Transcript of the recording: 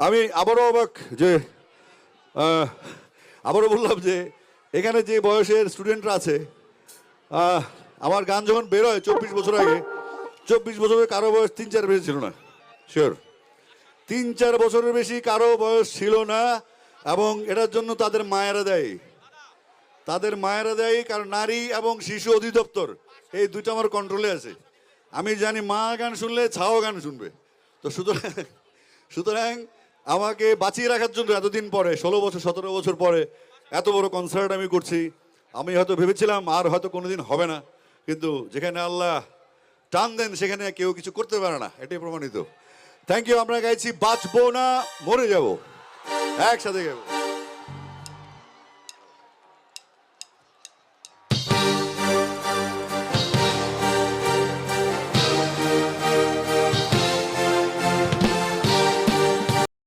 আমি আবারও অবাক যে আবারও বললাম যে এখানে যে বয়সের স্টুডেন্টরা আছে, আমার গান যখন বেরোয় 24 বছর আগে, 24 বছরের কারো বয়স 3-4 বেশি ছিল না। শিওর 3-4 বছরের বেশি কারো বয়স ছিল না। এবং এটার জন্য তাদের মায়েরা দেয়, কারণ নারী এবং শিশু অধিদপ্তর এই দুটো আমার কন্ট্রোলে আছে। আমি জানি মা গান শুনলে ছাও গান শুনবে। তো সুতরাং আমাকে বাঁচিয়ে রাখার জন্য এতদিন পরে 16 বছর 17 বছর পরে এত বড় কনসার্ট আমি করছি। আমি হয়তো ভেবেছিলাম আর হয়তো কোনোদিন হবে না, কিন্তু যেখানে আল্লাহ টান দেন সেখানে কেউ কিছু করতে পারে না, এটাই প্রমাণিত। Thank you. আমরা গাইছি বাঁচবো না মরে যাব, একসাথে গাইবো।